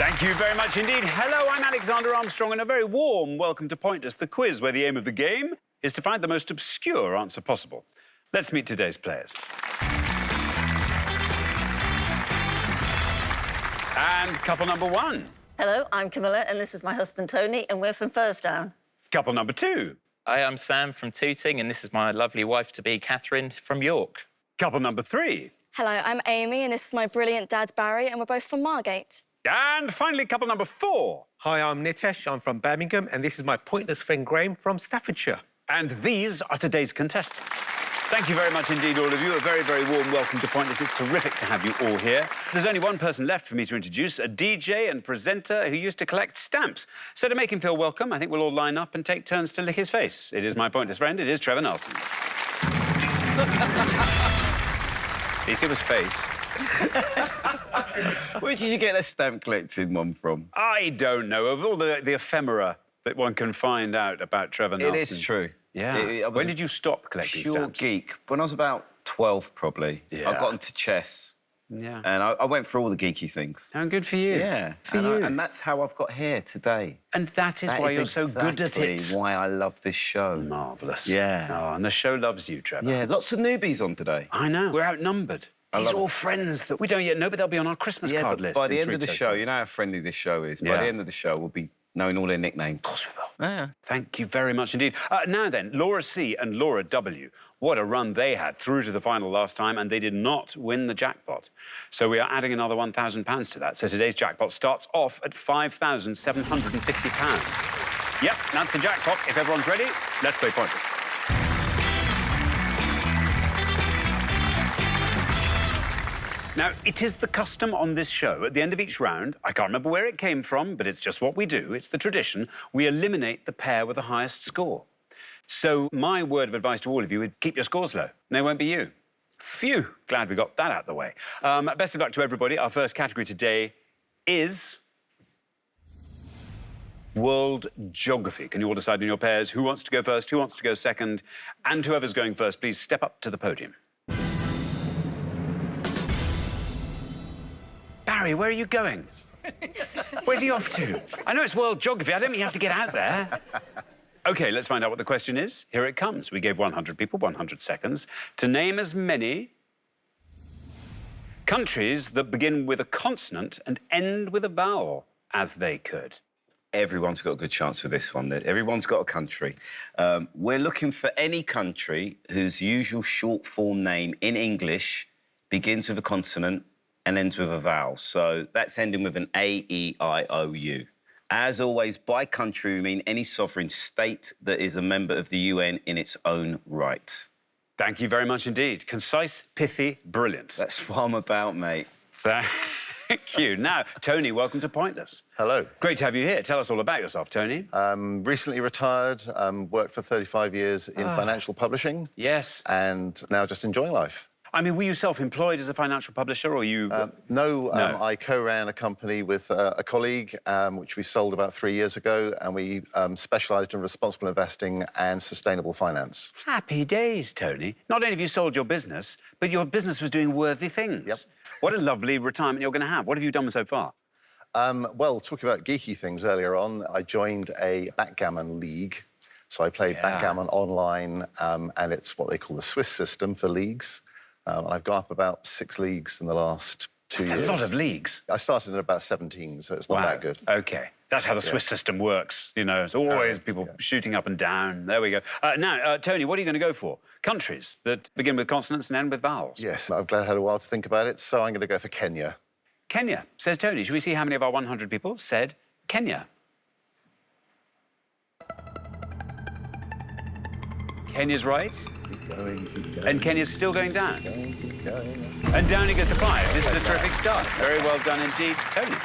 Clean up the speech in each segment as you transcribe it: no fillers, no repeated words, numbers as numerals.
Thank you very much indeed. Hello, I'm Alexander Armstrong, and a very warm welcome to Pointless, the quiz, where the aim of the game is to find the most obscure answer possible. Let's meet today's players. And couple number one. Hello, I'm Camilla, and this is my husband, Tony, and we're from Furstown. Couple number two. Hi, I'm Sam from Tooting, and this is my lovely wife-to-be, Catherine, from York. Couple number three. Hello, I'm Amy, and this is my brilliant dad, Barry, and we're both from Margate. And finally, couple number four. Hi, I'm Nitesh. I'm from Birmingham, and this is my pointless friend Graham from Staffordshire. And these are today's contestants. Thank you very much indeed, all of you. A very, very warm welcome to Pointless. It's terrific to have you all here. There's only one person left for me to introduce, a DJ and presenter who used to collect stamps. So to make him feel welcome, I think we'll all line up and take turns to lick his face. It is my pointless friend. It is Trevor Nelson. At least it was face. Where did you get that stamp collecting one from? I don't know. Of all the ephemera that one can find out about Trevor Nelson. It is true. Yeah. When did you stop collecting Pure stamps? geek. When I was about 12, probably. Yeah. I got into chess. Yeah. And I went through all the geeky things. Oh, good for you. Yeah. For you. And that's how I've got here today. And that is why you're so good at it. Exactly why I love this show. Marvellous. Yeah. Oh, and the show loves you, Trevor. Yeah, lots of newbies on today. I know. We're outnumbered. These love are all it. friends that we don't yet know, but they'll be on our Christmas Yeah, card but list. by the in end of the 3 show, days' you know how friendly this show is. Yeah. By the end of the show, we'll be knowing all their nicknames. Of course we will. Yeah. Thank you very much indeed. Now then, Laura C and Laura W. What a run they had through to the final last time, and they did not win the jackpot. So we are adding another £1,000 to that. So today's jackpot starts off at £5,750. Yep, that's the jackpot. If everyone's ready, let's play Pointless. Now, it is the custom on this show, at the end of each round, I can't remember where it came from, but it's just what we do, it's the tradition, we eliminate the pair with the highest score. So my word of advice to all of you is keep your scores low. They won't be you. Phew, glad we got that out of the way. Best of luck to everybody. Our first category today is World Geography. Can you all decide in your pairs who wants to go first, who wants to go second? And whoever's going first, please step up to the podium. Barry, where are you going? Where's he off to? I know it's World Geography. I don't mean you have to get out there. OK, let's find out what the question is. Here it comes. We gave 100 people 100 seconds to name as many countries that begin with a consonant and end with a vowel as they could. Everyone's got a good chance with this one. Everyone's got a country. We're looking for any country whose usual short form name in English begins with a consonant and ends with a vowel. So that's ending with an A, E, I, O, U. As always, by country, we mean any sovereign state that is a member of the UN in its own right. Thank you very much indeed. Concise, pithy, brilliant. That's what I'm about, mate. Thank you. Now, Tony, welcome to Pointless. Hello. Great to have you here. Tell us all about yourself, Tony. Recently retired, worked for 35 years in financial publishing. Yes. And now just enjoying life. I mean, were you self-employed as a financial publisher, or you... No, I co-ran a company with a colleague, which we sold about 3 years ago, and we specialised in responsible investing and sustainable finance. Happy days, Tony. Not only have you sold your business, but your business was doing worthy things. Yep. What a lovely retirement you're going to have. What have you done so far? Well, talking about geeky things earlier on, I joined a backgammon league. So I played backgammon online, and it's what they call the Swiss system for leagues. And I've gone up about 6 leagues in the last 2 years. That's a lot of leagues. I started at about 17, so it's not that good. OK. That's how the Swiss system works, you know. It's always people shooting up and down. There we go. Now, Tony, what are you going to go for? Countries that begin with consonants and end with vowels. Yes, I'm glad I had a while to think about it, so I'm going to go for Kenya. Kenya, says Tony. Should we see how many of our 100 people said Kenya? Kenya's right. Keep going, keep going. And Kenya's still going down. Keep going. And down he goes to 5. This is a terrific start. Very well done indeed, Tony.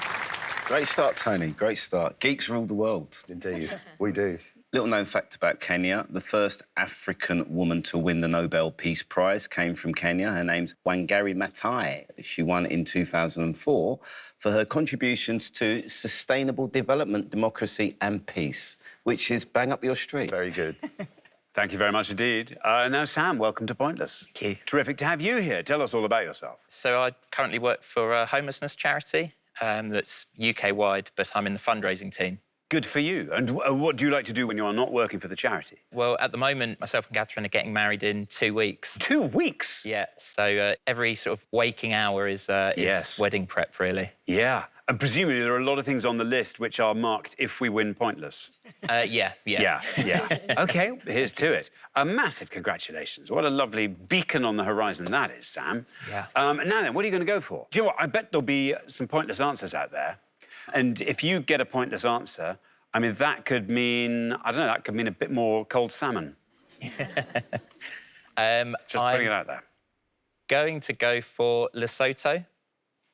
Great start, Tony. Great start. Geeks rule the world. Indeed, we do. Little known fact about Kenya, the first African woman to win the Nobel Peace Prize came from Kenya. Her name's Wangari Maathai. She won in 2004 for her contributions to sustainable development, democracy and peace, which is bang up your street. Very good. Thank you very much indeed. Now, Sam, welcome to Pointless. Thank you. Terrific to have you here. Tell us all about yourself. So I currently work for a homelessness charity, that's UK-wide, but I'm in the fundraising team. Good for you. And what do you like to do when you are not working for the charity? Well, at the moment, myself and Catherine are getting married in 2 weeks. 2 weeks? Yeah, so every sort of waking hour is Yes. wedding prep, really. Yeah. And presumably there are a lot of things on the list which are marked if we win pointless. Yeah. Yeah. OK, here's to it. A massive congratulations. What a lovely beacon on the horizon that is, Sam. Yeah. Now then, what are you going to go for? Do you know what? I bet there'll be some pointless answers out there. And if you get a pointless answer, I mean, that could mean, I don't know, that could mean a bit more cold salmon. Just putting it out there. Going to go for Lesotho.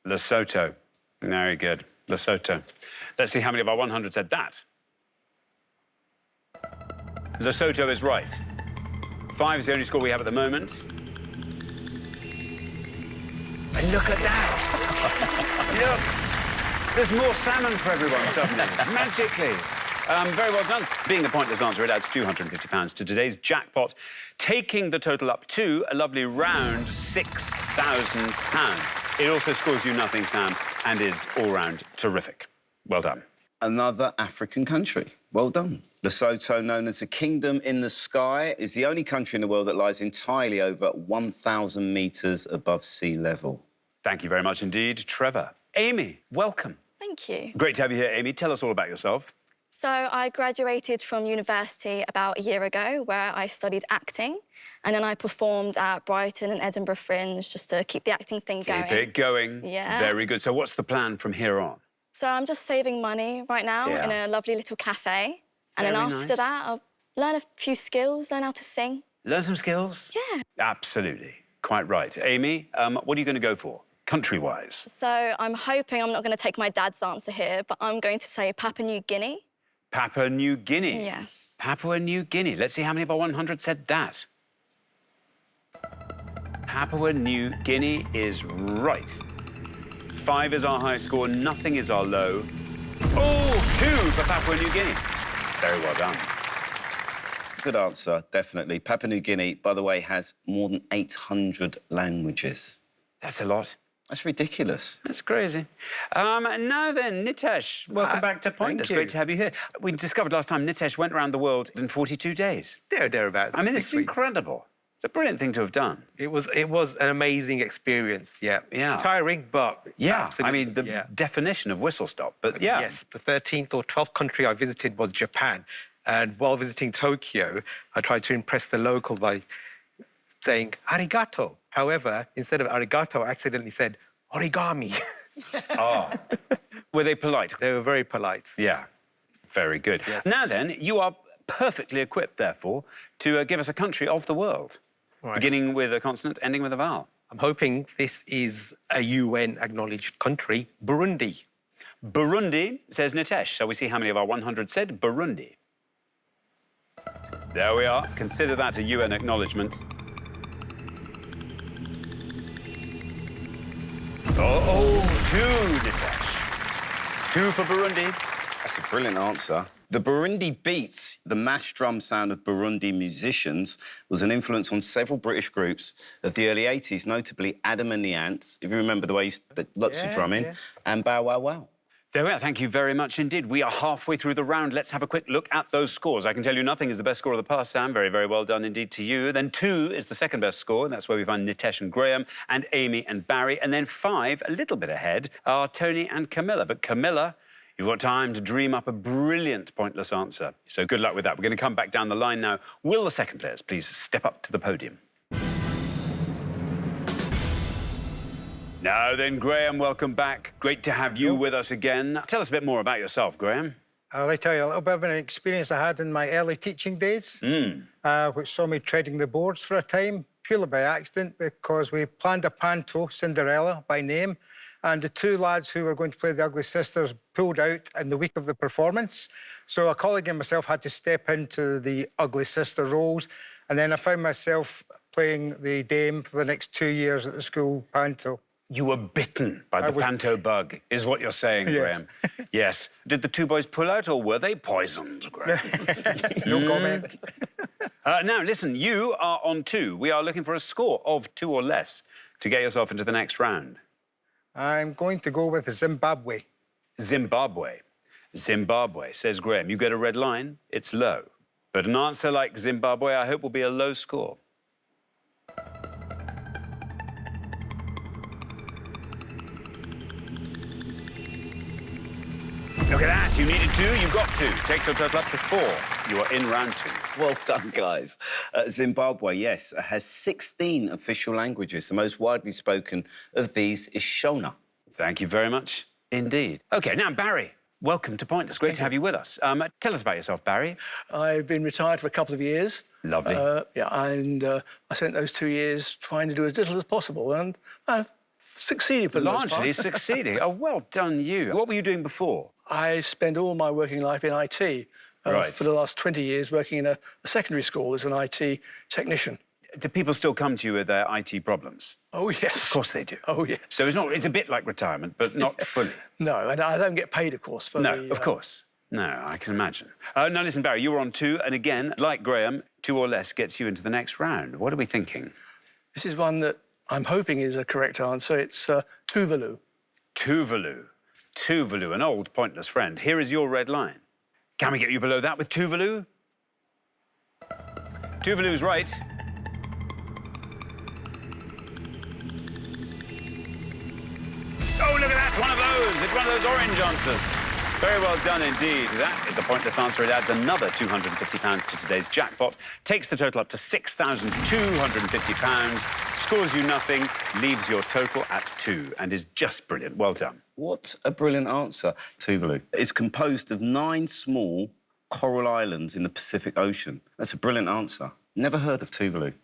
Lesotho. Very good. Lesotho. Let's see how many of our 100 said that. Lesotho is right. 5 is the only score we have at the moment. And look at that! Look! There's more salmon for everyone suddenly, magically. Very well done. Being a pointless answer, it adds £250 to today's jackpot, taking the total up to a lovely round £6,000. It also scores you nothing, Sam, and is all-round terrific. Well done. Another African country. Well done. Lesotho, known as the Kingdom in the Sky, is the only country in the world that lies entirely over 1,000 metres above sea level. Thank you very much indeed, Trevor. Amy, welcome. Thank you. Great to have you here, Amy. Tell us all about yourself. So I graduated from university about a year ago, where I studied acting, and then I performed at Brighton and Edinburgh Fringe just to keep the acting thing going. Keep it going. Yeah. Very good. So what's the plan from here on? So I'm just saving money right now in a lovely little cafe. And then Very after nice. that, I'll learn a few skills, learn how to sing. Learn some skills? Yeah. Absolutely. Quite right. Amy, what are you going to go for, country-wise? So I'm hoping I'm not going to take my dad's answer here, but I'm going to say Papua New Guinea. Papua New Guinea. Yes. Papua New Guinea. Let's see how many of our 100 said that. Papua New Guinea is right. 5 is our high score, nothing is our low. Oh, 2 for Papua New Guinea. Very well done. Good answer, definitely. Papua New Guinea, by the way, has more than 800 languages. That's a lot. That's ridiculous. That's crazy. Now then, Nitesh, welcome back to Pointless. you. Great to have you here. We discovered last time Nitesh went around the world in 42 days. Thereabouts. I mean, 6 it's weeks. incredible. It's a brilliant thing to have done. It was an amazing experience, yeah. Yeah. Tiring, but Yeah, absolutely, I mean, the definition of whistle stop, but yeah. Yes, the 13th or 12th country I visited was Japan. And while visiting Tokyo, I tried to impress the local by saying arigato. However, instead of arigato, I accidentally said origami. Oh. Were they polite? They were very polite. Yeah, very good. Yes. Now then, you are perfectly equipped, therefore, to give us a country of the world, Right. beginning with a consonant, ending with a vowel. I'm hoping this is a UN-acknowledged country, Burundi. Burundi, says Nitesh. Shall we see how many of our 100 said Burundi? There we are. Consider that a UN acknowledgement. Oh, 2, Nitesh. 2 for Burundi. That's a brilliant answer. The Burundi beat, the mash drum sound of Burundi musicians, was an influence on several British groups of the early 80s, notably Adam and the Ants, if you remember the way you lots of drumming, and Bow Wow Wow. There we are. Thank you very much indeed. We are halfway through the round. Let's have a quick look at those scores. I can tell you nothing is the best score of the past, Sam. Very, very well done indeed to you. Then 2 is the second best score. That's where we find Nitesh and Graham and Amy and Barry. And then 5, a little bit ahead, are Tony and Camilla. But Camilla, you've got time to dream up a brilliant pointless answer. So good luck with that. We're going to come back down the line now. Will the second players please step up to the podium? Now then, Graham, welcome back. Great to have you with us again. Tell us a bit more about yourself, Graham. I'll tell you a little bit of an experience I had in my early teaching days, which saw me treading the boards for a time, purely by accident, because we planned a panto, Cinderella by name, and the 2 lads who were going to play the Ugly Sisters pulled out in the week of the performance. So a colleague and myself had to step into the Ugly Sister roles, and then I found myself playing the dame for the next 2 years at the school panto. You were bitten by the panto bug, is what you're saying, Yes. Graham. Yes. Did the 2 boys pull out, or were they poisoned, Graham? No comment. Now, listen, you are on 2. We are looking for a score of 2 or less to get yourself into the next round. I'm going to go with Zimbabwe. Zimbabwe. Zimbabwe, says Graham. You get a red line, it's low. But an answer like Zimbabwe, I hope, will be a low score. Look at that. You needed 2, you got 2. Takes your total up to 4. You are in round 2. Well done, guys. Zimbabwe, yes, has 16 official languages. The most widely spoken of these is Shona. Thank you very much indeed. OK, now, Barry, welcome to Pointless. Great to have you with us. Tell us about yourself, Barry. I've been retired for a couple of years. Lovely. I spent those 2 years trying to do as little as possible, and I've succeeded for the most part. Largely succeeding. Oh, well done you. What were you doing before? I spent all my working life in IT. Right. For the last 20 years working in a secondary school as an IT technician. Do people still come to you with their IT problems? Oh, yes. Of course they do. Oh, yes. So it's a bit like retirement, but not fully. No, and I don't get paid, of course, for No, of course. No, I can imagine. Now, listen, Barry, you were on 2, and again, like Graham, 2 or less gets you into the next round. What are we thinking? This is one that I'm hoping is a correct answer. It's Tuvalu. Tuvalu. Tuvalu, an old Pointless friend. Here is your red line. Can we get you below that with Tuvalu? Tuvalu's right. Oh, look at that, it's one of those. It's one of those orange answers. Very well done indeed. That is a Pointless answer. It adds another £250 to today's jackpot, takes the total up to £6,250, scores you nothing, leaves your total at 2, and is just brilliant. Well done. What a brilliant answer, Tuvalu. It's composed of 9 small coral islands in the Pacific Ocean. That's a brilliant answer. Never heard of Tuvalu.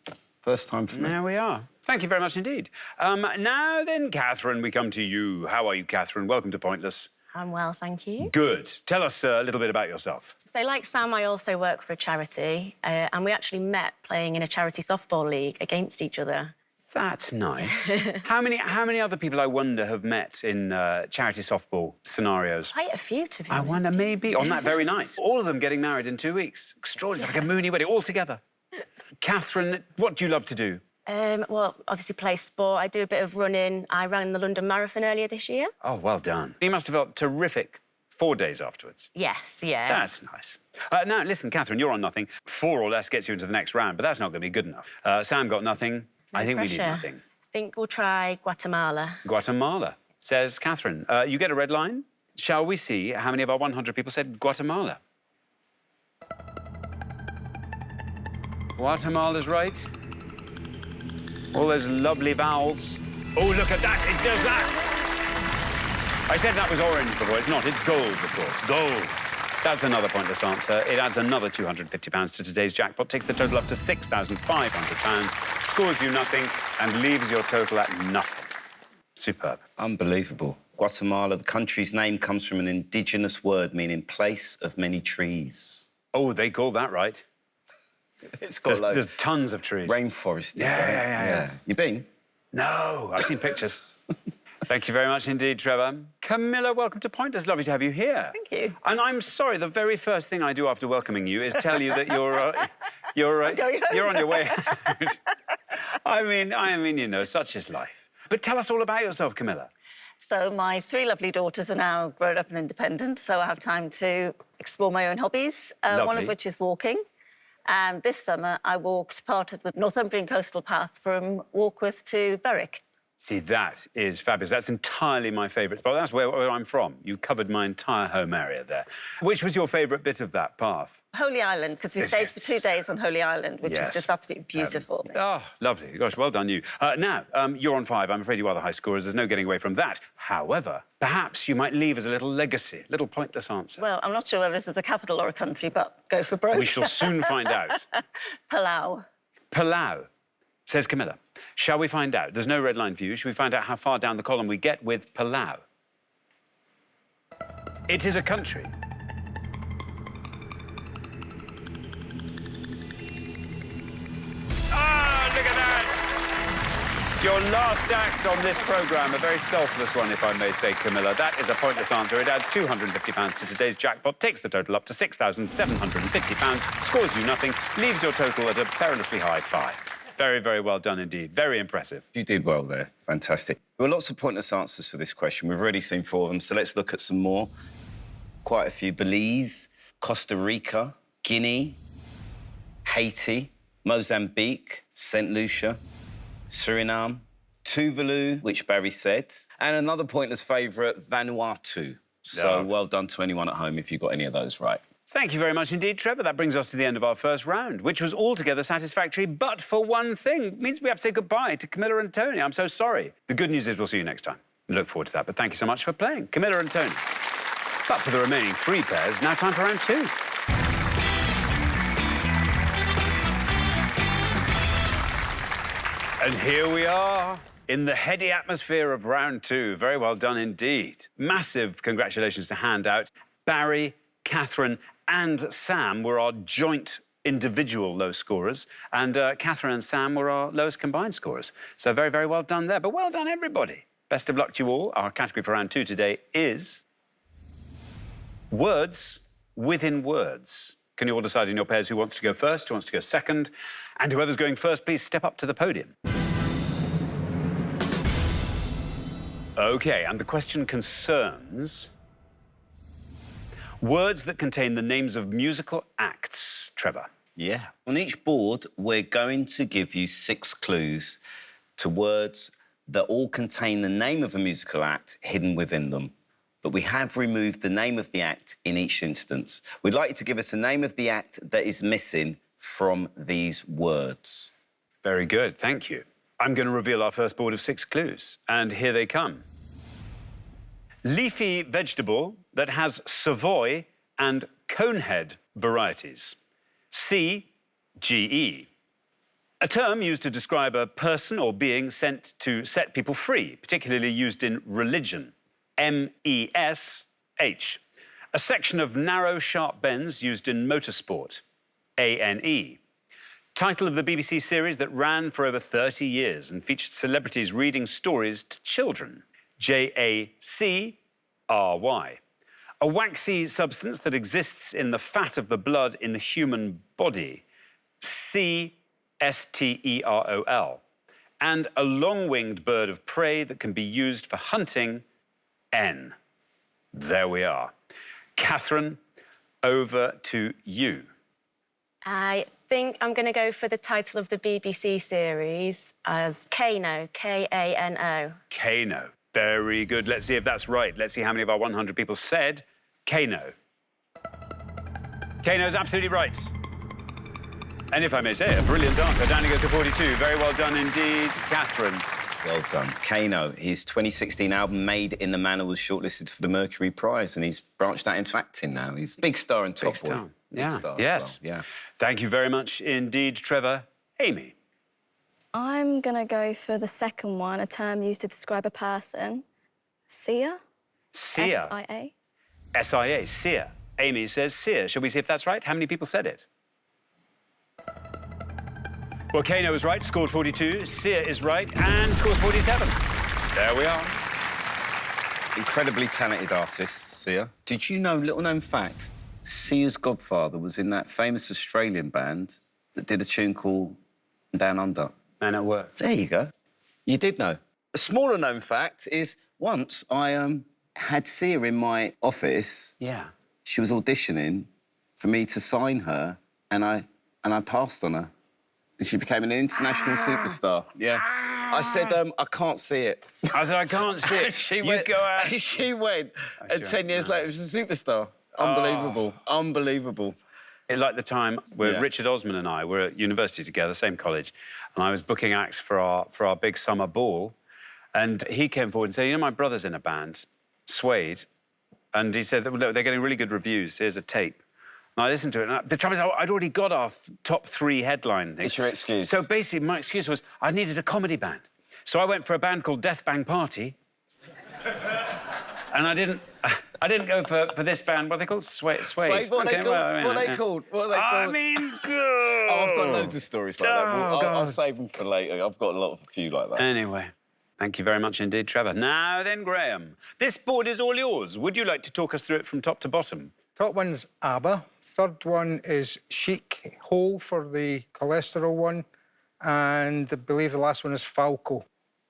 First time for me. There we are. Thank you very much indeed. Now then, Catherine, we come to you. How are you, Catherine? Welcome to Pointless. I'm well, thank you. Good. Tell us a little bit about yourself. So, like Sam, I also work for a charity, and we actually met playing in a charity softball league against each other. That's nice. How many other people, I wonder, have met in charity softball scenarios? Quite a few, to be I honest. wonder, maybe, on that very night. All of them getting married in 2 weeks. Extraordinary, like a Mooney wedding, all together. Catherine, what do you love to do? Well, obviously play sport. I do a bit of running. I ran the London Marathon earlier this year. Oh, well done. You must have felt terrific 4 days afterwards. Yes, yeah. That's nice. Now, listen, Catherine, you're on nothing. 4 or less gets you into the next round, but that's not going to be good enough. Sam got nothing. I think we need nothing. I think we'll try Guatemala. Guatemala, says Catherine. You get a red line. Shall we see how many of our 100 people said Guatemala? Guatemala's right. All those lovely vowels. Oh, look at that, it does that! I said that was orange before, it's not, it's gold, of course, gold. That's another Pointless answer. It adds another £250 to today's jackpot, takes the total up to £6,500, scores you nothing, and leaves your total at nothing. Superb. Unbelievable. Guatemala, the country's name comes from an indigenous word meaning place of many trees. Oh, they call that right. It's got There's tons of trees. rainforest. Yeah. You been? No, I've seen pictures. Thank you very much indeed, Trevor. Camilla, welcome to Pointless. Lovely to have you here. Thank you. And I'm sorry, the very first thing I do after welcoming you is tell you that you're on your way out. I mean, you know, such is life. But tell us all about yourself, Camilla. So my 3 lovely daughters are now grown up and independent, so I have time to explore my own hobbies, one Lovely. of which is walking. And this summer, I walked part of the Northumbrian coastal path from Warkworth to Berwick. See, that is fabulous. That's entirely my favourite spot. That's where I'm from. You covered my entire home area there. Which was your favourite bit of that path? Holy Island, because we stayed for 2 days on Holy Island, which is just absolutely beautiful. Oh, lovely. Gosh, well done you. Now, you're on 5. I'm afraid you are the high scorers. There's no getting away from that. However, perhaps you might leave as a little legacy, a little Pointless answer. Well, I'm not sure whether this is a capital or a country, but go for broke. We shall soon find out. Palau. Palau, says Camilla. Shall we find out? There's no red line for you. Shall we find out how far down the column we get with Palau? It is a country. Ah, look at that! Your last act on this programme, a very selfless one, if I may say, Camilla. That is a Pointless answer. It adds £250 to today's jackpot, takes the total up to £6,750, scores you nothing, leaves your total at a perilously high 5. Very, very well done indeed. Very impressive. You did well there. Fantastic. There were lots of pointless answers for this question. We've already seen 4 of them, so let's look at some more. Quite a few. Belize, Costa Rica, Guinea, Haiti, Mozambique, St. Lucia, Suriname, Tuvalu, which Barry said, and another pointless favourite, Vanuatu. So well done to anyone at home if you got any of those right. Thank you very much indeed, Trevor. That brings us to the end of our first round, which was altogether satisfactory, but for one thing. It means we have to say goodbye to Camilla and Tony. I'm so sorry. The good news is we'll see you next time. We look forward to that, but thank you so much for playing, Camilla and Tony. But for the remaining 3 pairs, now time for round 2. And here we are in the heady atmosphere of round 2. Very well done indeed. Massive congratulations to hand out. Barry, Catherine and Sam were our joint individual low scorers, and Catherine and Sam were our lowest combined scorers. So very, very well done there. But well done, everybody. Best of luck to you all. Our category for round 2 today is words within words. Can you all decide in your pairs who wants to go first, who wants to go second? And whoever's going first, please step up to the podium. OK, and the question concerns words that contain the names of musical acts. Trevor. Yeah. On each board, we're going to give you 6 clues to words that all contain the name of a musical act hidden within them. But we have removed the name of the act in each instance. We'd like you to give us the name of the act that is missing from these words. Very good, thank you. I'm going to reveal our first board of 6 clues, and here they come. Leafy vegetable that has Savoy and conehead varieties. CGE. A term used to describe a person or being sent to set people free, particularly used in religion. MESH. A section of narrow, sharp bends used in motorsport. ANE. Title of the BBC series that ran for over 30 years and featured celebrities reading stories to children. JACRY. A waxy substance that exists in the fat of the blood in the human body. CSTEROL. And a long-winged bird of prey that can be used for hunting. N. There we are. Catherine, over to you. I think I'm going to go for the title of the BBC series as Kano, Kano. Kano. Very good. Let's see if that's right. Let's see how many of our 100 people said Kano. Kano's absolutely right. And if I may say, a brilliant answer. Down to go to 42. Very well done indeed, Catherine. Well done. Kano, his 2016 album Made in the Manor was shortlisted for the Mercury Prize, and he's branched out into acting now. He's a big star in Top Boy. Yeah, star yes. Well. Yeah. Thank you very much indeed, Trevor. Amy. I'm going to go for the second one, a term used to describe a person. Sia? Sia. S-I-A. S-I-A, Sia. Amy says Sia. Shall we see if that's right? How many people said it? Well, Kano is right, scored 42. Sia is right, and scores 47. There we are. Incredibly talented artist, Sia. Did you know, little known fact, Sia's godfather was in that famous Australian band that did a tune called Down Under? Man at Work. There you go. You did know. A smaller known fact is once I had Sia in my office. Yeah. She was auditioning for me to sign her, and I passed on her. And she became an international superstar. Yeah. I said, I can't see it. I said, I can't see it. She you went, go out. She went, and 10 years later, she was a superstar. Unbelievable. Unbelievable. Like the time where Richard Osman and I were at university together, same college, and I was booking acts for our big summer ball, and he came forward and said, you know, my brother's in a band, Suede, and he said, look, they're getting really good reviews, here's a tape. And I listened to it, and the trouble is, I'd already got our top 3 headline things. It's your excuse. So basically, my excuse was I needed a comedy band. So I went for a band called Death Bang Party, and I didn't go for this band. What are they called? Suede. What are they called? I mean, oh, I've got loads of stories like that. I'll save them for later. I've got a few like that. Anyway, thank you very much indeed, Trevor. Now then, Graham, this board is all yours. Would you like to talk us through it from top to bottom? Top one's ABBA. Third one is Chic, Hole for the cholesterol one. and I believe the last one is Falco.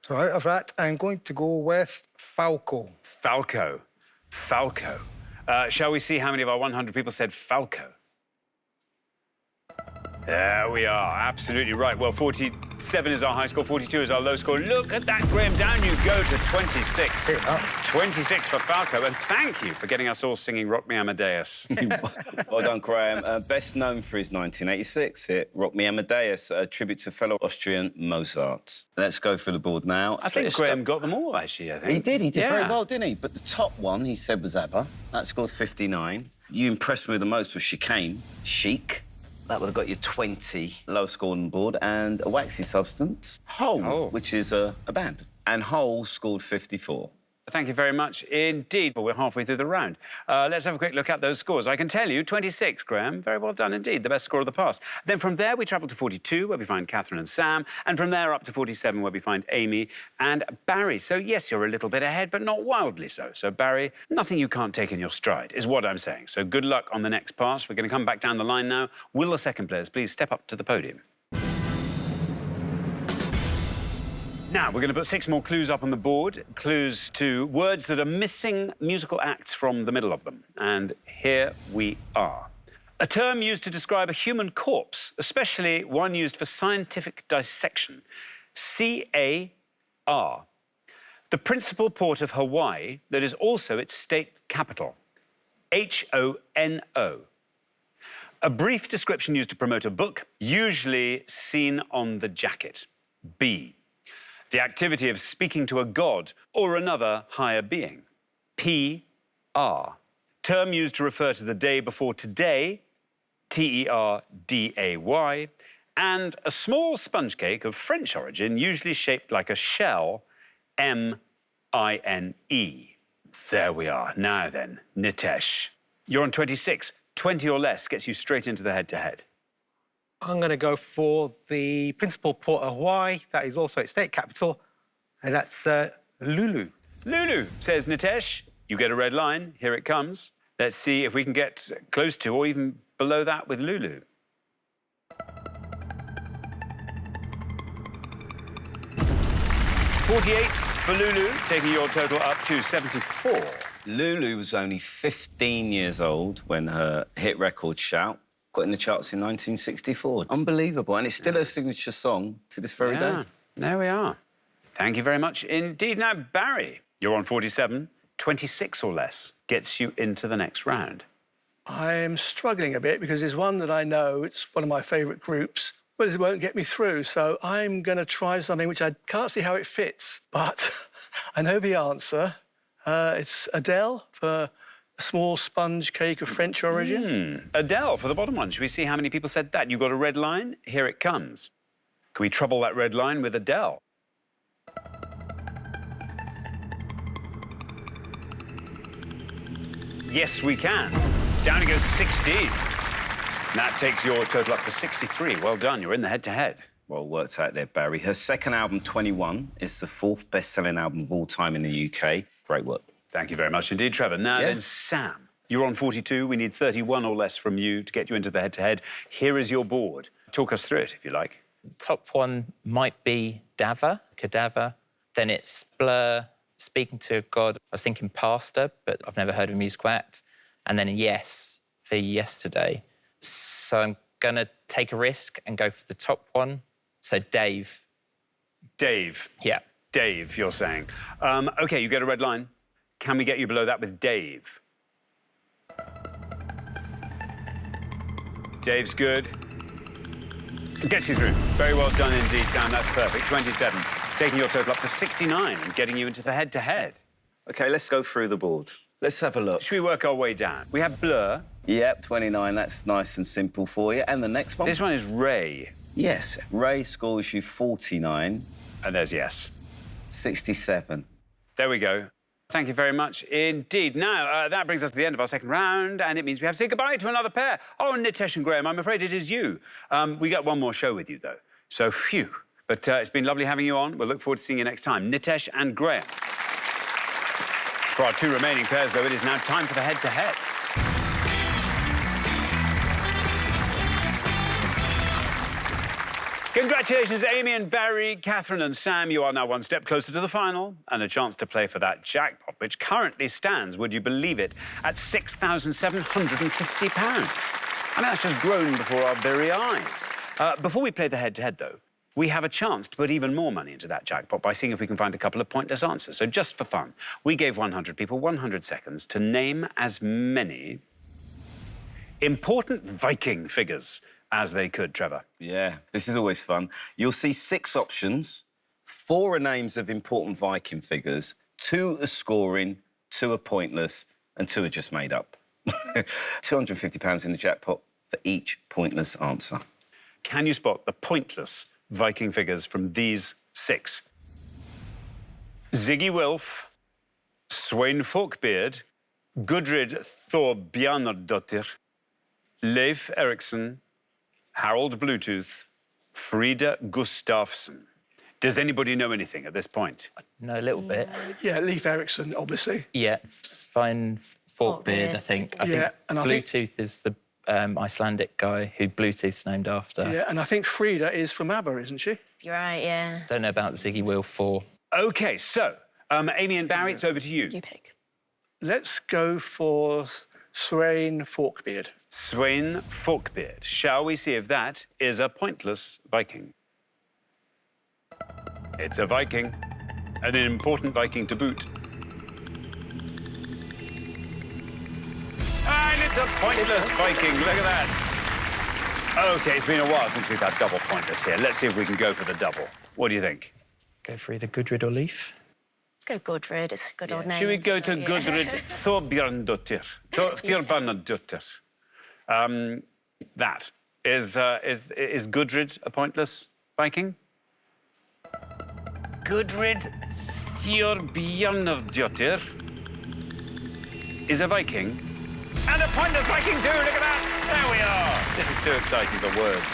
So out of that, I'm going to go with Falco. Falco. Falco. Shall we see how many of our 100 people said Falco? There we are, absolutely right. Well, 47 is our high score, 42 is our low score. Look at that, Graham, down you go to 26. 26 for Falco, and thank you for getting us all singing Rock Me Amadeus. Well done, Graham. Best known for his 1986 hit, Rock Me Amadeus, a tribute to fellow Austrian Mozart. Let's go for the board now. I think Graham got them all, actually, I think. He did very Yeah. well, didn't he? But the top one, he said, was ABBA. That scored 59. You impressed me the most with Chicane, Chic. That would have got you 20. Low score on the board. And a waxy substance, Hole, which is a band. And Hole scored 54. Thank you very much indeed. But we're halfway through the round. Let's have a quick look at those scores. I can tell you, 26, Graham. Very well done indeed. The best score of the past. Then from there, we travel to 42, where we find Catherine and Sam. And from there up to 47, where we find Amy and Barry. So, yes, you're a little bit ahead, but not wildly so. So, Barry, nothing you can't take in your stride is what I'm saying. So, good luck on the next pass. We're going to come back down the line now. Will the second players please step up to the podium? Now, we're going to put 6 more clues up on the board. Clues to words that are missing musical acts from the middle of them. And here we are. A term used to describe a human corpse, especially one used for scientific dissection. C-A-R. The principal port of Hawaii that is also its state capital. H-O-N-O. A brief description used to promote a book, usually seen on the jacket. B. The activity of speaking to a god or another higher being. P-R. Term used to refer to the day before today, T-E-R-D-A-Y, and a small sponge cake of French origin, usually shaped like a shell, M-I-N-E. There we are. Now then, Nitesh. You're on 26. 20 or less gets you straight into the head-to-head. I'm going to go for the principal port of Hawaii. That is also its state capital, and that's Lulu. Lulu, says Nitesh. You get a red line. Here it comes. Let's see if we can get close to or even below that with Lulu. .48 for Lulu, taking your total up to 74. Lulu was only 15 years old when her hit record, Shout, got in the charts in 1964. Unbelievable. And it's still her signature song to this very day. There we are. Thank you very much indeed. Now, Barry, you're on 47. 26 or less gets you into the next round. I'm struggling a bit because there's one that I know, it's one of my favourite groups, but it won't get me through. So I'm going to try something which I can't see how it fits, but I know the answer. It's Adele for a small sponge cake of French origin. Adele for the bottom one. Should we see how many people said that? You got a red line? Here it comes. Can we trouble that red line with Adele? Yes, we can. Down it goes to 16. That takes your total up to 63. Well done. You're in the head-to-head. Well worked out there, Barry. Her second album, 21, is the 4th best-selling album of all time in the UK. Great work. Thank you very much indeed, Trevor. Now then, Sam, you're on 42. We need 31 or less from you to get you into the head-to-head. Here is your board. Talk us through it, if you like. Top one might be Dava, Cadaver. Then it's Blur, Speaking to God. I was thinking Pastor, but I've never heard of a musical act. And then Yes for Yesterday. So I'm going to take a risk and go for the top one. So Dave. Dave. Yeah. Dave, you're saying. OK, you get a red line. Can we get you below that with Dave? Dave's good. Gets you through. Very well done indeed, Sam. That's perfect. 27. Taking your total up to 69 and getting you into the head-to-head. OK, let's go through the board. Let's have a look. Should we work our way down? We have Blur. Yep, 29. That's nice and simple for you. And the next one? This one is Ray. Yes. Ray scores you 49. And there's Yes. 67. There we go. Thank you very much indeed. Now, that brings us to the end of our second round, and it means we have to say goodbye to another pair. Oh, Nitesh and Graham, I'm afraid it is you. We got one more show with you, though. So, phew. But it's been lovely having you on. We'll look forward to seeing you next time. Nitesh and Graham. For our 2 remaining pairs, though, it is now time for the head-to-head. Congratulations, Amy and Barry, Catherine and Sam. You are now one step closer to the final and a chance to play for that jackpot, which currently stands, would you believe it, at £6,750. I mean, that's just grown before our very eyes. Before we play the head-to-head, though, we have a chance to put even more money into that jackpot by seeing if we can find a couple of pointless answers. So just for fun, we gave 100 people 100 seconds to name as many important Viking figures as they could, Trevor. Yeah, this is always fun. You'll see 6 options. 4 are names of important Viking figures, 2 are scoring, 2 are pointless, and 2 are just made up. £250 in the jackpot for each pointless answer. Can you spot the pointless Viking figures from these 6? Ziggy Wilf, Sweyn Forkbeard, Gudrid Thorbjarnardottir, Leif Erikson, Harold Bluetooth, Frida Gustafsson. Does anybody know anything at this point? No, a little bit. Yeah, Leif Erikson, obviously. Yeah, Svein Forkbeard, I think. I Yeah, think and I think- Bluetooth is the Icelandic guy who Bluetooth's named after. Yeah, and I think Frida is from ABBA, isn't she? You're right, yeah. Don't know about Ziggy Wilf 4. OK, so, Amy and Barry, it's over to you. You pick. Let's go for Sweyn Forkbeard. Sweyn Forkbeard. Shall we see if that is a pointless Viking? It's a Viking, and an important Viking to boot. And it's a pointless Viking, look at that. OK, it's been a while since we've had double pointless here. Let's see if we can go for the double. What do you think? Go for either Gudrid or Leif. Let's go Gudrid. It's a good old name. Should we go isn't to it? Gudrid Thorbjarnardottir? Thorbjarnardottir. That is Gudrid a pointless Viking? Gudrid Thorbjarnardottir is a Viking. And a pointless Viking too, look at that! There we are! This is too exciting for words.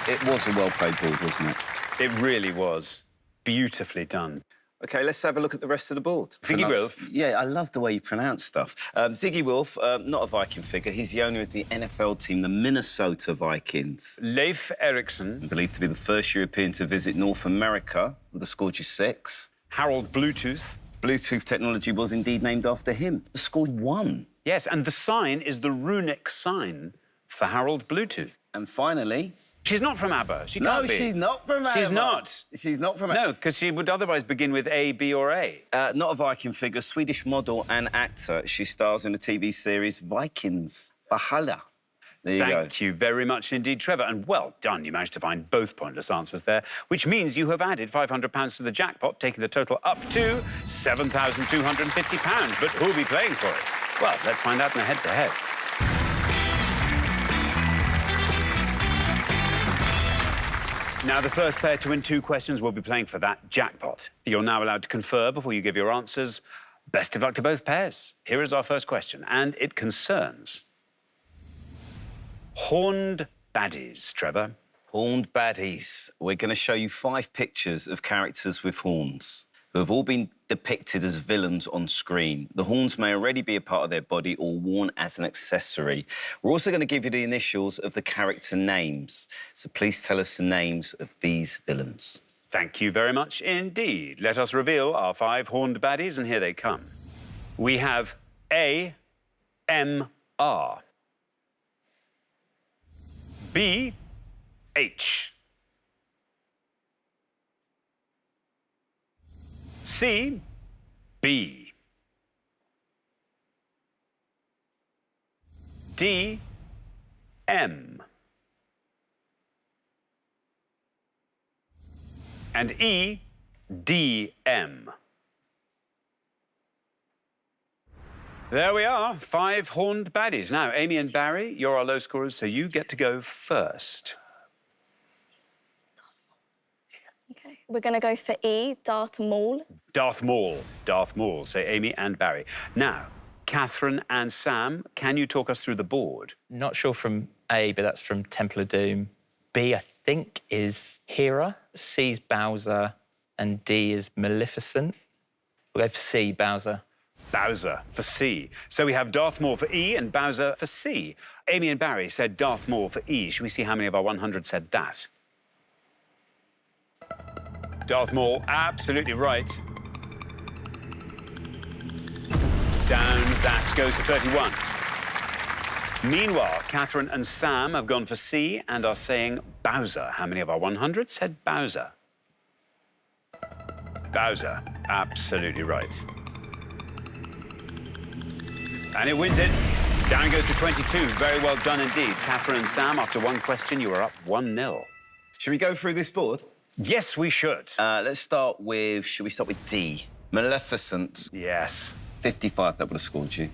It was a well-played board, wasn't it? It really was. Beautifully done. OK, let's have a look at the rest of the board. Ziggy Wilf. Yeah, I love the way you pronounce stuff. Ziggy Wilf, not a Viking figure. He's the owner of the NFL team, the Minnesota Vikings. Leif Erikson. Believed to be the first European to visit North America with a score just 6. Harold Bluetooth. Bluetooth technology was indeed named after him. The score 1. Yes, and the sign is the runic sign for Harold Bluetooth. And finally... She's not from ABBA. She No, can't be. she's not from ABBA. She's not. She's not from ABBA. No, because she would otherwise begin with A, B or A. Not a Viking figure, Swedish model and actor. She stars in the TV series Vikings. Valhalla. There you go. Thank you very much indeed, Trevor. And well done, you managed to find both pointless answers there, which means you have added £500 to the jackpot, taking the total up to £7,250. But who'll be playing for it? Well, let's find out in a head-to-head. Now, the first pair to win 2 questions will be playing for that jackpot. You're now allowed to confer before you give your answers. Best of luck to both pairs. Here is our first question, and it concerns horned baddies, Trevor. Horned baddies. We're going to show you 5 pictures of characters with horns who have all been depicted as villains on screen. The horns may already be a part of their body or worn as an accessory. We're also going to give you the initials of the character names. So please tell us the names of these villains. Thank you very much indeed. Let us reveal our 5 horned baddies, and here they come. We have A, M, R. B, H. C, B. D, M. And E, D, M. There we are, 5 horned baddies. Now, Amy and Barry, you're our low scorers, so you get to go first. Okay. We're going to go for E, Darth Maul. Darth Maul. Darth Maul, say Amy and Barry. Now, Catherine and Sam, can you talk us through the board? Not sure from A, but that's from Temple of Doom. B, I think, is Hera. C is Bowser. And D is Maleficent. We'll go for C, Bowser. Bowser for C. So we have Darth Maul for E and Bowser for C. Amy and Barry said Darth Maul for E. Should we see how many of our 100 said that? Darth Maul, absolutely right. Down that goes to 31. Meanwhile, Catherine and Sam have gone for C and are saying Bowser. How many of our 100 said Bowser? Bowser, absolutely right. And it wins it. Down goes to 22. Very well done indeed. Catherine and Sam, after one question, you are up 1-0. Should we go through this board? Yes, we should. Let's start with, should we start with D? Maleficent. Yes. 55, that would have scored you.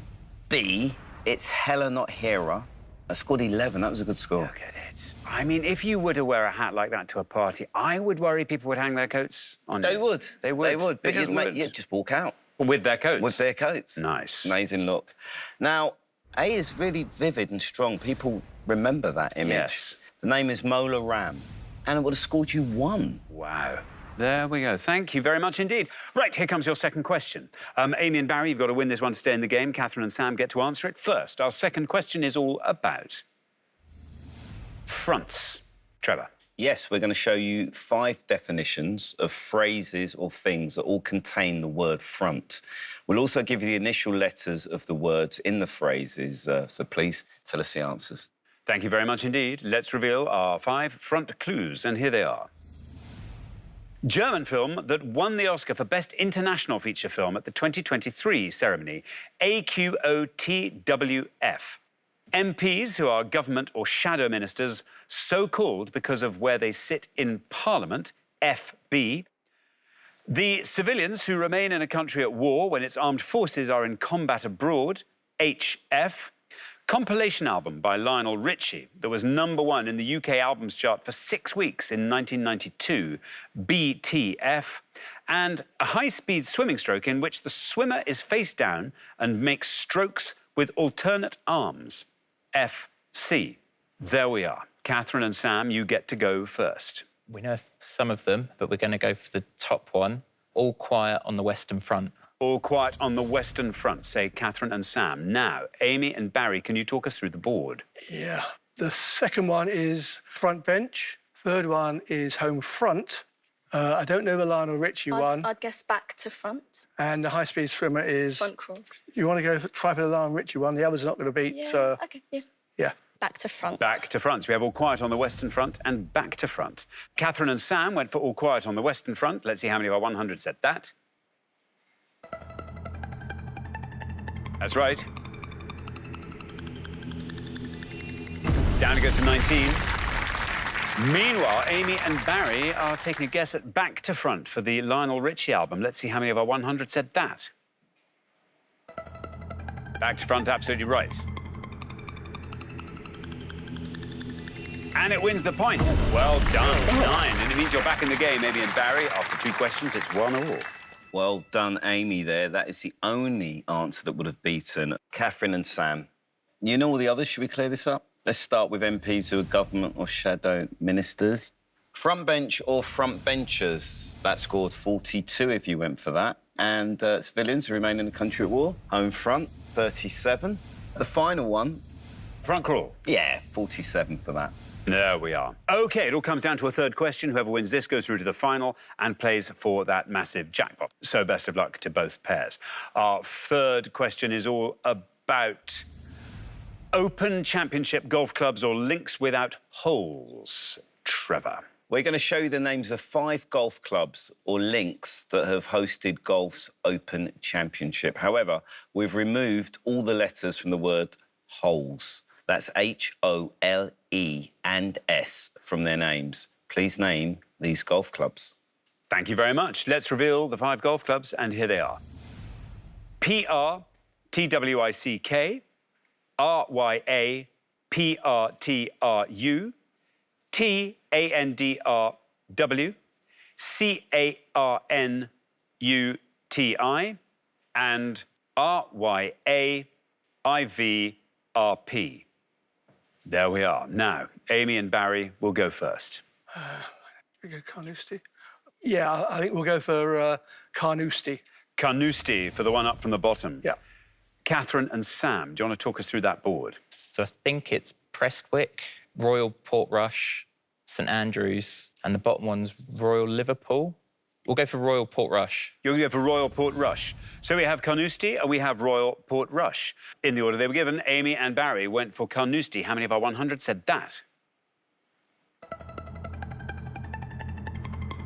B, it's Hela, not Hera. I scored 11, that was a good score. Look at it. I mean, if you were to wear a hat like that to a party, I would worry people would hang their coats on They you. would. They would. They would. But Because you'd just walk out. with their coats. With their coats. Nice. Amazing look. Now, A is really vivid and strong. People remember that image. Yes. The name is Mola Ram, and it would have scored you 1. Wow. There we go. Thank you very much indeed. Right, here comes your second question. Amy and Barry, you've got to win this one to stay in the game. Catherine and Sam get to answer it first. Our second question is all about fronts. Trevor. Yes, we're going to show you 5 definitions of phrases or things that all contain the word front. We'll also give you the initial letters of the words in the phrases, so please tell us the answers. Thank you very much indeed. Let's reveal our 5 front clues, and here they are. German film that won the Oscar for Best International Feature Film at the 2023 ceremony, AQOTWF. MPs, who are government or shadow ministers, so called because of where they sit in Parliament, FB. The civilians who remain in a country at war when its armed forces are in combat abroad, HF. Compilation album by Lionel Richie that was #1 in the UK albums chart for 6 weeks in 1992, BTF, and a high-speed swimming stroke in which the swimmer is face down and makes strokes with alternate arms, FC. There we are. Catherine and Sam, you get to go first. We know some of them, but we're going to go for the top one, All Quiet on the Western Front. All Quiet on the Western Front, say Catherine and Sam. Now, Amy and Barry, can you talk us through the board? Yeah. The second one is front bench. Third one is home front. I don't know the Lionel Richie one. I'd guess back to front. And the high-speed swimmer is... Front crawl. You want to go try for the Lionel Richie one. The others are not going to beat. Yeah, OK, yeah. Yeah. Back to front. Back to front. So we have All Quiet on the Western Front and Back to Front. Catherine and Sam went for All Quiet on the Western Front. Let's see how many of our 100 said that. That's right. Down it goes to 19. Meanwhile, Amy and Barry are taking a guess at Back to Front for the Lionel Richie album. Let's see how many of our 100 said that. Back to Front, absolutely right. And it wins the point. Well done, 9. And it means you're back in the game, Amy and Barry. After 2 questions, it's 1-1. Well done, Amy, there. That is the only answer that would have beaten Catherine and Sam. You know all the others. Should we clear this up? Let's start with MPs who are government or shadow ministers. Front bench or front benchers. That scored 42 if you went for that. And civilians who remain in the country at war. Home front, 37. The final one... Front crawl. Yeah, 47 for that. There we are. OK, it all comes down to a third question. Whoever wins this goes through to the final and plays for that massive jackpot. So best of luck to both pairs. Our third question is all about Open Championship golf clubs or links without holes. Trevor. We're going to show you the names of 5 golf clubs or links that have hosted golf's Open Championship. However, we've removed all the letters from the word holes. That's H-O-L-E and S from their names. Please name these golf clubs. Thank you very much. Let's reveal the 5 golf clubs, and here they are. P-R-T-W-I-C-K, R-Y-A-P-R-T-R-U, T-A-N-D-R-W, C-A-R-N-U-T-I, and R-Y-A-I-V-R-P. There we are. Now, Amy and Barry will go first. We go Carnoustie? Yeah, I think we'll go for Carnoustie. Carnoustie for the one up from the bottom. Yeah. Catherine and Sam, do you want to talk us through that board? So I think it's Prestwick, Royal Portrush, St Andrews, and the bottom one's Royal Liverpool. We'll go for Royal Portrush. You're going to go for Royal Portrush. So we have Carnoustie and we have Royal Portrush. In the order they were given, Amy and Barry went for Carnoustie. How many of our 100 said that?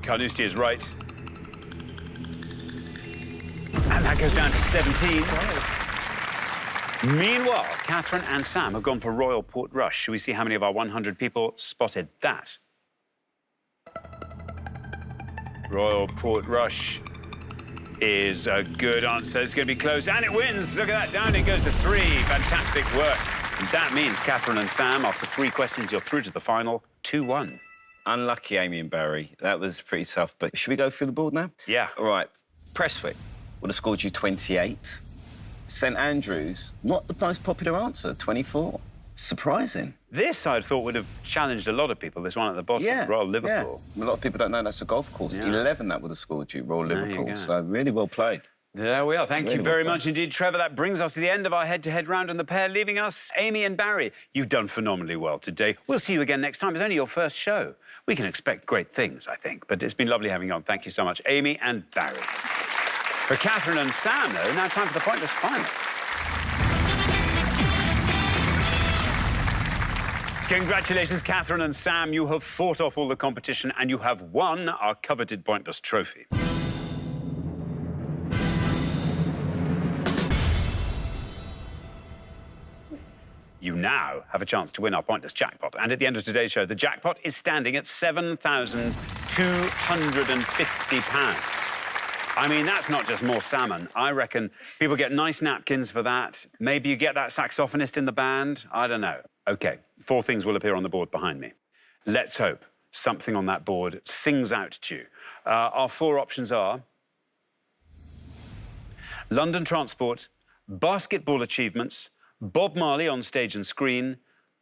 Carnoustie is right. And that goes down to 17. Meanwhile, Catherine and Sam have gone for Royal Portrush. Shall we see how many of our 100 people spotted that? Royal Portrush is a good answer. It's going to be close, and it wins. Look at that, down it goes to 3. Fantastic work. And that means Catherine and Sam, after 3 questions, you're through to the final, 2-1. Unlucky, Amy and Barry. That was pretty tough, but should we go through the board now? Yeah. All right. Prestwick would have scored you 28. St Andrews, not the most popular answer, 24. Surprising. This, I thought, would have challenged a lot of people, this one at the bottom, Royal Liverpool. Yeah. A lot of people don't know that's a golf course. Yeah. 11 that would have scored you, Royal There you Liverpool. go. So really well played. There we are. Thank you Really very well much indeed, Trevor. That brings us to the end of our head-to-head round, and the pair leaving us, Amy and Barry. You've done phenomenally well today. We'll see you again next time. It's only your first show. We can expect great things, I think. But it's been lovely having you on. Thank you so much, Amy and Barry. For Catherine and Sam, though, now time for the pointless final. Congratulations, Catherine and Sam. You have fought off all the competition and you have won our coveted pointless trophy. You now have a chance to win our pointless jackpot. And at the end of today's show, the jackpot is standing at £7,250. I mean, that's not just more salmon. I reckon people get nice napkins for that. Maybe you get that saxophonist in the band. I don't know. OK, 4 things will appear on the board behind me. Let's hope something on that board sings out to you. Our 4 options are London Transport, Basketball Achievements, Bob Marley on stage and screen,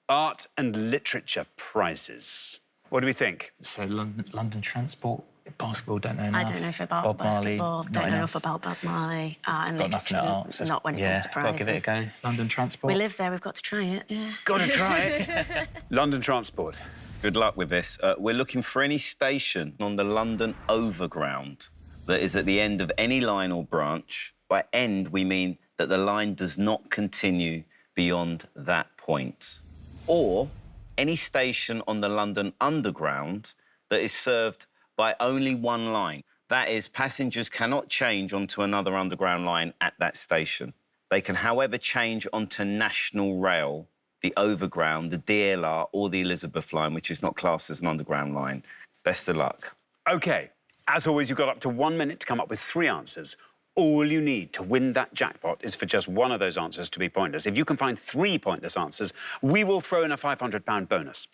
Art and Literature prizes. What do we think? So London Transport, basketball, don't know enough. I don't know enough about Bob basketball, Marley, don't know enough about Bob Marley. And Got nothing at art. So not when it comes to got prizes. to give it a go. London Transport. We live there, we've got to try it, yeah. Got to try it. London Transport. Good luck with this. We're looking for any station on the London Overground that is at the end of any line or branch. By end, we mean that the line does not continue beyond that point. Or any station on the London Underground that is served by only one line. That is, passengers cannot change onto another underground line at that station. They can, however, change onto National Rail, the Overground, the DLR, or the Elizabeth line, which is not classed as an underground line. Best of luck. OK, as always, you've got up to 1 minute to come up with 3 answers. All you need to win that jackpot is for just one of those answers to be pointless. If you can find 3 pointless answers, we will throw in a £500 bonus.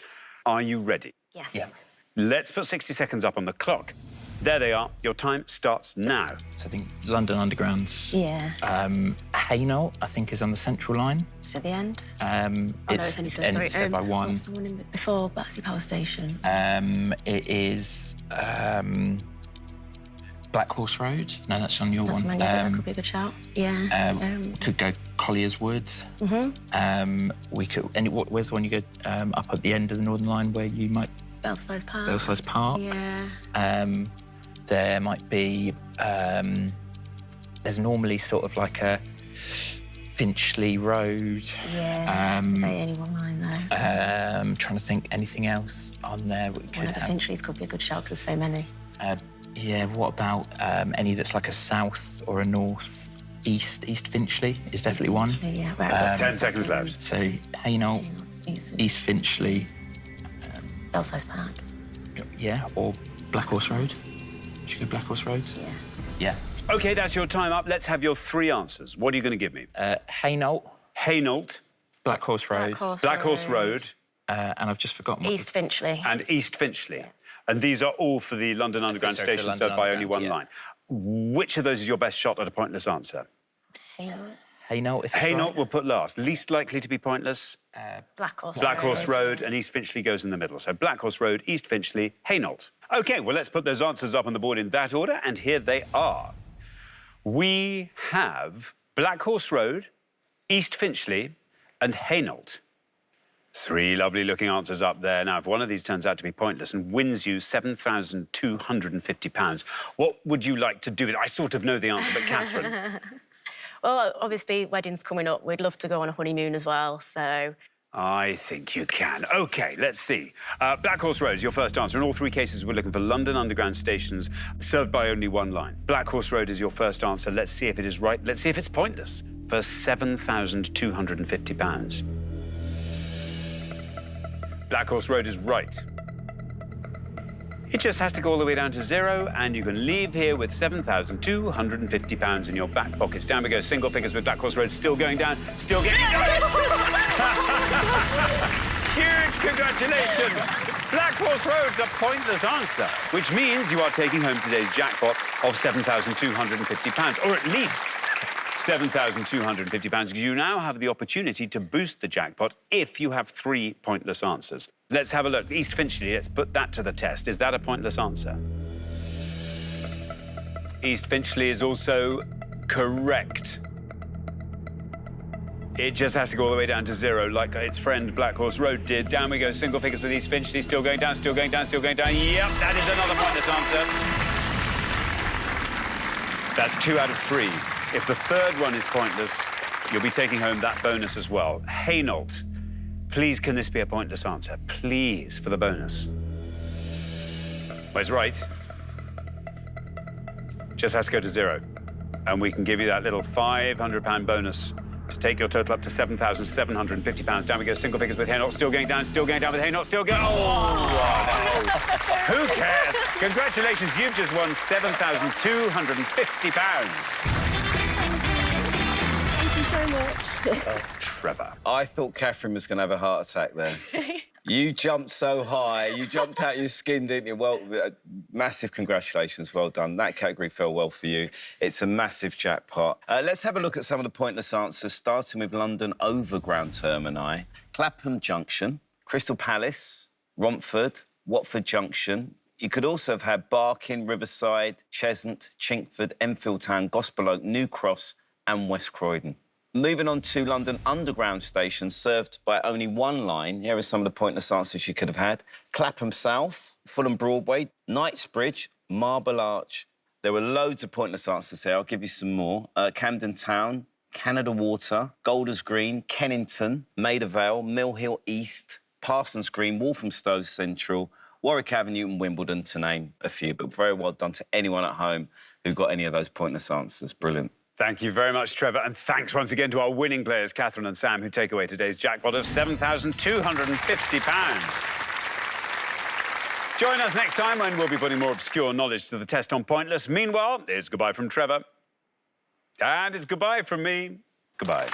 Are you ready? Yes. Yeah. Let's put 60 seconds up on the clock. There they are. Your time starts now. So I think London Underground's... Yeah. Hainault, I think, is on the Central line. So the end? It's only said by 1. What's the one in before Battersea Power Station? It is Black Horse Road. No, that's on your That's one. mine, yeah, that could be a good shout. Yeah. Could go Collier's Wood. We could. And where's the one you go up at the end of the Northern Line where you might? Belsize Park. Belsize Park. Yeah. There might be. There's normally sort of like a Finchley Road. Yeah. Only one line though. Trying to think anything else on there. We One could of the have. Finchleys could be a good shout because there's so many. Yeah. What about any that's like a south or a north? East Finchley is definitely one. Yeah. Right, 10 seconds left. So Hainault, East Finchley. Belsize Park. Yeah, or Black Horse Road. Should we go Black Horse Road? Yeah. Yeah. OK, that's your time up. Let's have your 3 answers. What are you going to give me? Hainault, Hainault, Black Horse Road, Black Horse Road, and I've just forgotten what East Finchley. and East Finchley. And these are all for the London Underground so for the station London served by only Underground, one line. Which of those is your best shot at a pointless answer? Hainault, if it's Hainault right. we'll put last. Least likely to be pointless? Black Horse Black Road. Horse Road, and East Finchley goes in the middle. So Black Horse Road, East Finchley, Hainault. OK, well, let's put those answers up on the board in that order, and here they are. We have Black Horse Road, East Finchley, and Hainault. 3 lovely-looking answers up there. Now, if one of these turns out to be pointless and wins you £7,250, what would you like to do? I sort of know the answer, but Catherine... Well, obviously, wedding's coming up. We'd love to go on a honeymoon as well, so... I think you can. OK, let's see. Black Horse Road is your first answer. In all 3 cases, we're looking for London Underground stations served by only one line. Black Horse Road is your first answer. Let's see if it is right. Let's see if it's pointless. For £7,250. Black Horse Road is right. It just has to go all the way down to 0, and you can leave here with £7,250 in your back pockets. Down we go, single figures with Black Horse Road still going down, still getting it. Huge congratulations! Black Horse Road's a pointless answer, which means you are taking home today's jackpot of £7,250, or at least £7,250, because you now have the opportunity to boost the jackpot if you have 3 pointless answers. Let's have a look. East Finchley, let's put that to the test. Is that a pointless answer? East Finchley is also correct. It just has to go all the way down to 0, like its friend Black Horse Road did. Down we go, single figures with East Finchley, still going down, still going down, still going down. Yep, that is another pointless answer. That's 2 out of 3. If the third one is pointless, you'll be taking home that bonus as well. Hainault, please, can this be a pointless answer? Please, for the bonus. Well, it's right. Just has to go to 0. And we can give you that little £500 bonus to take your total up to £7,750. Down we go, single figures with Hainault, still going down with Hainault, still going... Oh, no. Who cares? Congratulations, you've just won £7,250. Oh, Trevor. I thought Catherine was going to have a heart attack there. You jumped so high. You jumped out your skin, didn't you? Well, massive congratulations. Well done. That category fell well for you. It's a massive jackpot. Let's have a look at some of the pointless answers, starting with London Overground Termini, Clapham Junction, Crystal Palace, Romford, Watford Junction. You could also have had Barking, Riverside, Cheshunt, Chinkford, Enfield Town, Gospel Oak, New Cross and West Croydon. Moving on to London Underground stations served by only one line. Here are some of the pointless answers you could have had. Clapham South, Fulham Broadway, Knightsbridge, Marble Arch. There were loads of pointless answers here. I'll give you some more. Camden Town, Canada Water, Golders Green, Kennington, Maida Vale, Mill Hill East, Parsons Green, Walthamstow Central, Warwick Avenue and Wimbledon, to name a few. But very well done to anyone at home who got any of those pointless answers. Brilliant. Thank you very much, Trevor, and thanks once again to our winning players, Catherine and Sam, who take away today's jackpot of £7,250. Join us next time when we'll be putting more obscure knowledge to the test on Pointless. Meanwhile, it's goodbye from Trevor. And it's goodbye from me. Goodbye.